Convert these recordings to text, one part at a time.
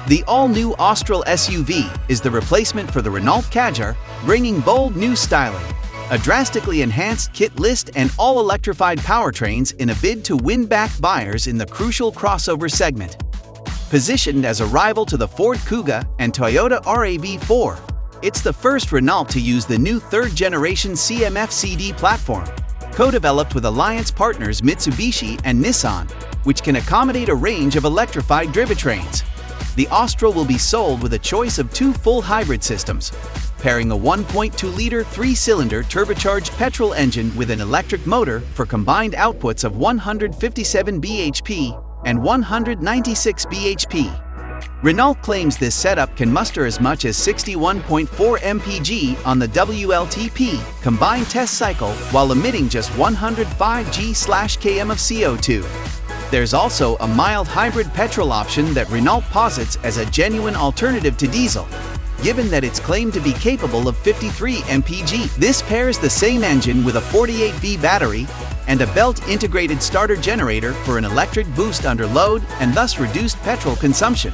The all-new Austral SUV is the replacement for the Renault Kadjar, bringing bold new styling, a drastically enhanced kit list and all-electrified powertrains in a bid to win back buyers in the crucial crossover segment. Positioned as a rival to the Ford Kuga and Toyota RAV4, it's the first Renault to use the new third-generation CMF-CD platform, co-developed with alliance partners Mitsubishi and Nissan, which can accommodate a range of electrified drivetrains. The Austral will be sold with a choice of two full hybrid systems, pairing a 1.2-liter 3-cylinder turbocharged petrol engine with an electric motor for combined outputs of 157 bhp and 196 bhp. Renault claims this setup can muster as much as 61.4 mpg on the WLTP combined test cycle while emitting just 105 g/km of CO2. There's also a mild hybrid petrol option that Renault posits as a genuine alternative to diesel, given that it's claimed to be capable of 53 mpg. This pairs the same engine with a 48V battery and a belt-integrated starter generator for an electric boost under load and thus reduced petrol consumption.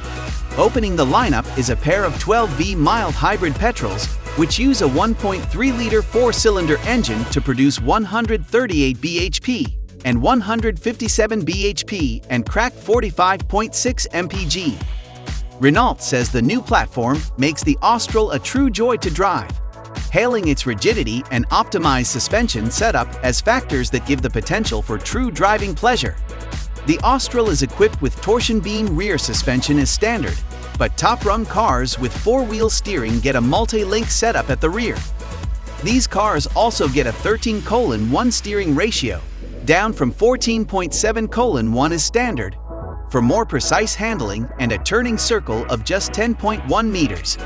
Opening the lineup is a pair of 12V mild hybrid petrols, which use a 1.3-liter 4-cylinder engine to produce 138 bhp and 157 bhp and crack 45.6 mpg. Renault says the new platform makes the Austral a true joy to drive, hailing its rigidity and optimized suspension setup as factors that give the potential for true driving pleasure. The Austral is equipped with torsion beam rear suspension as standard, but top-rung cars with four-wheel steering get a multi-link setup at the rear. These cars also get a 13:1 steering ratio, down from 14.7:1 as standard, for more precise handling and a turning circle of just 10.1 meters.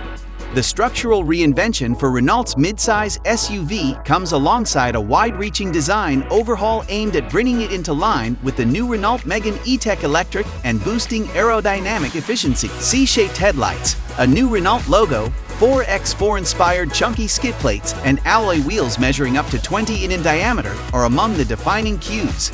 The structural reinvention for Renault's midsize SUV comes alongside a wide-reaching design overhaul aimed at bringing it into line with the new Renault Megane E-Tech Electric and boosting aerodynamic efficiency. C-shaped headlights, a new Renault logo, 4x4-inspired chunky skid plates, and alloy wheels measuring up to 20 in diameter are among the defining cues.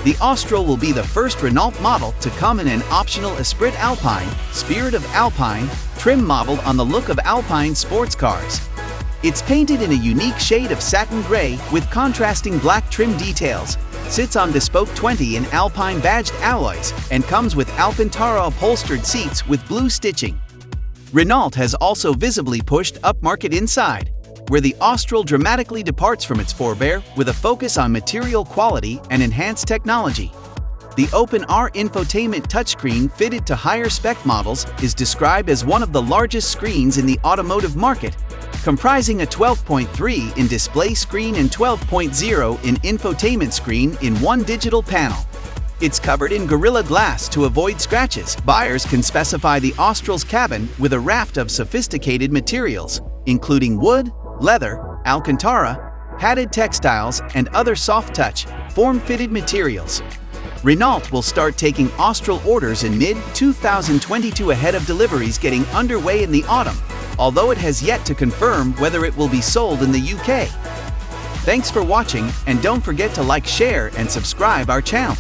The Austral will be the first Renault model to come in an optional Esprit Alpine, Spirit of Alpine, trim modeled on the look of Alpine sports cars. It's painted in a unique shade of satin gray with contrasting black trim details, sits on bespoke 20 in Alpine badged alloys, and comes with Alcantara upholstered seats with blue stitching. Renault has also visibly pushed upmarket inside, where the Austral dramatically departs from its forebear with a focus on material quality and enhanced technology. The open-R infotainment touchscreen fitted to higher-spec models is described as one of the largest screens in the automotive market, comprising a 12.3 in display screen and 12.0 in infotainment screen in one digital panel. It's covered in Gorilla Glass to avoid scratches. Buyers can specify the Austral's cabin with a raft of sophisticated materials, including wood, leather, Alcantara, padded textiles, and other soft-touch, form-fitted materials. Renault will start taking Austral orders in mid-2022 ahead of deliveries getting underway in the autumn, although it has yet to confirm whether it will be sold in the UK. Thanks for watching, and don't forget to like, share, and subscribe our channel.